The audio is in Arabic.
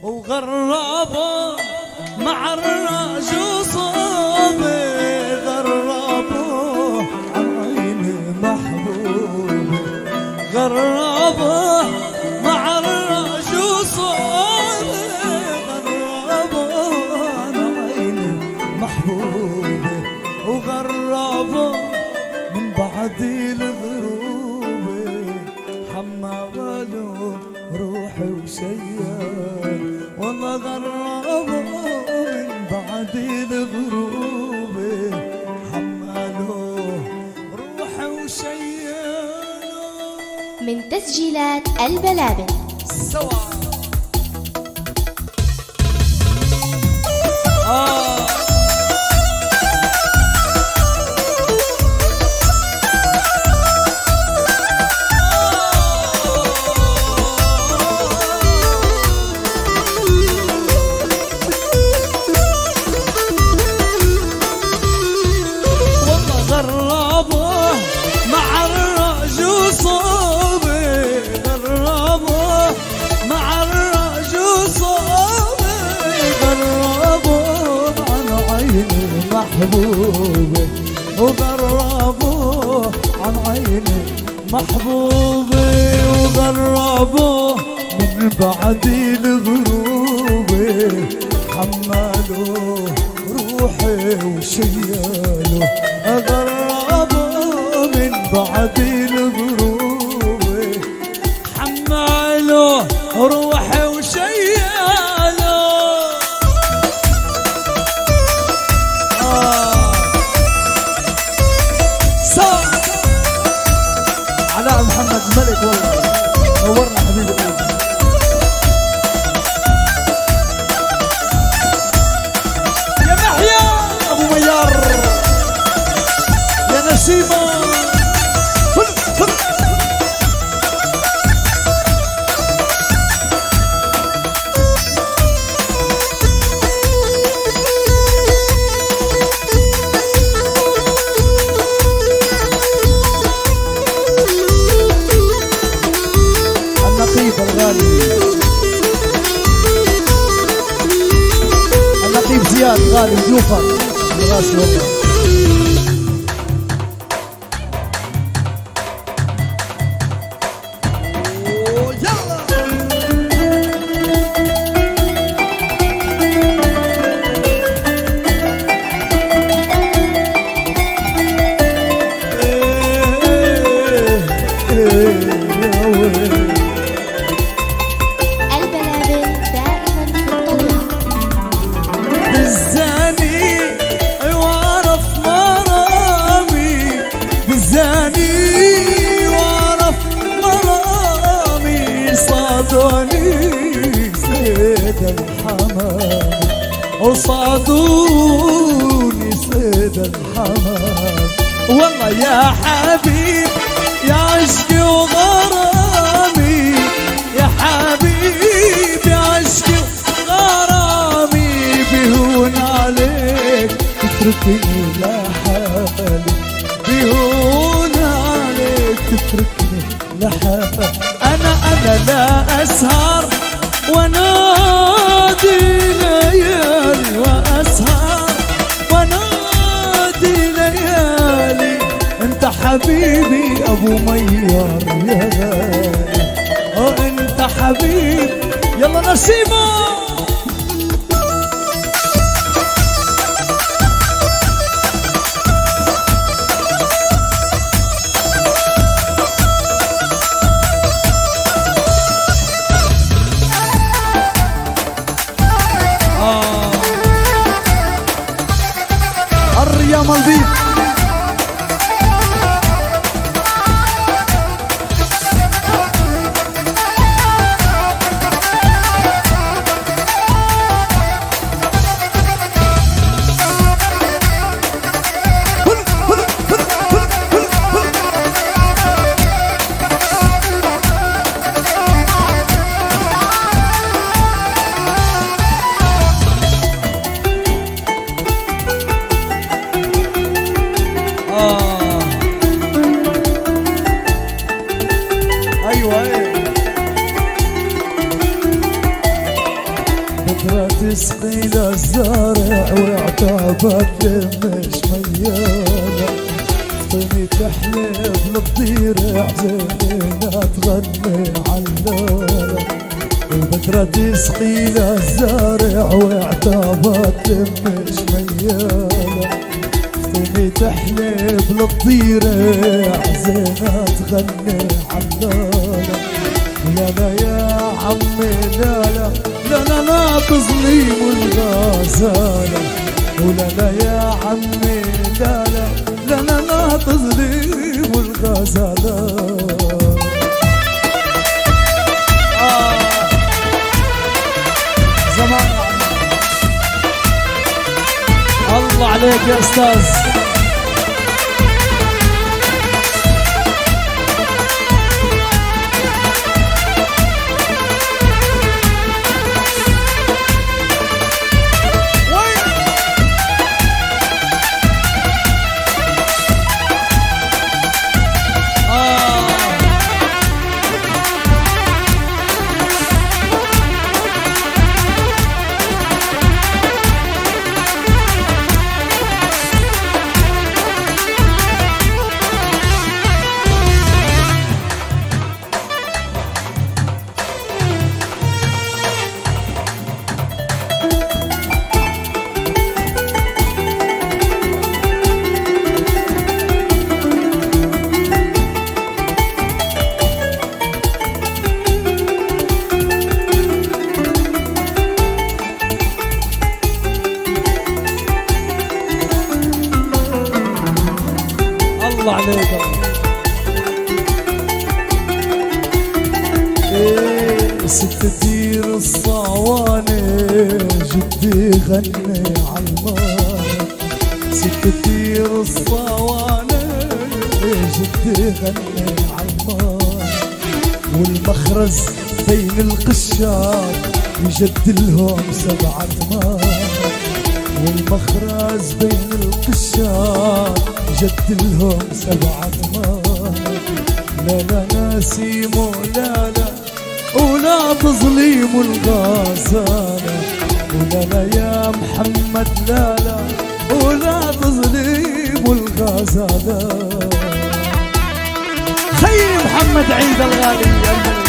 وغرابه مع الرجل صوبي، غرابه عن عيني محبوبي، غرابه مع الرجل صوبي، غرابه عن عيني محبوبي، وغرابه من بعد الغروبي، حماله روحي وشيال، والله غرابه من بعد الغروب، حماله روحي وشياله. من تسجيلات البلابل سوا محبوبي، وغرابه عن عيني محبوبي، وغرابه من بعد الغروب، حماله روحي وشياله، غرابه من بعد الغروب، حماله روحي وشياله. علاء محمد ملك والله نورنا حبيبي قلبي. يا محيا ابو ميار يا نسيمه اللطيف زياد غالي ضيوفك الغاسي والله. صيد الحمام وصادوني صيد الحمام، والله يا حبيب يا عشقي وغرامي، يا حبيب يا عشقي وغرامي، بيهون عليك تتركني لحالي، بيهون عليك تتركني لحالي. أنا لا أسهر ونادي ليالي، وأسهر ونادي ليالي، أنت حبيبي أبو ميار يا غالي، أنت حبيبي. يلا نسيمة يا مالديف. بكرة تسقي للزارع وعتابك مش ميالة طيني تحلب للضيرع زينة تغني علالة بكرة تسقي للزارع وعتابك مش ميالة طيني تحلب للضيرع زينة تغني علالة لا لا يا عمي لا لا لا لا لا تظليم الغزالة ولا لا يا عمي لا لا لا لا لا تظليم الغزالة زمان الله عليك يا أستاذ الله عليك إيه ست دير الصواني جدي غني عالماي ست دير الصواني جدي غني عالماي والمخرز بين القشار يجدلهم 7 ماي والمخرز بين القشار جدلهم 7 ماي لا لا ناسيمو لا لا ولا تظليم الغزالة ولا لا يا محمد لا لا ولا تظليم الغزالة خي محمد عيد الغالي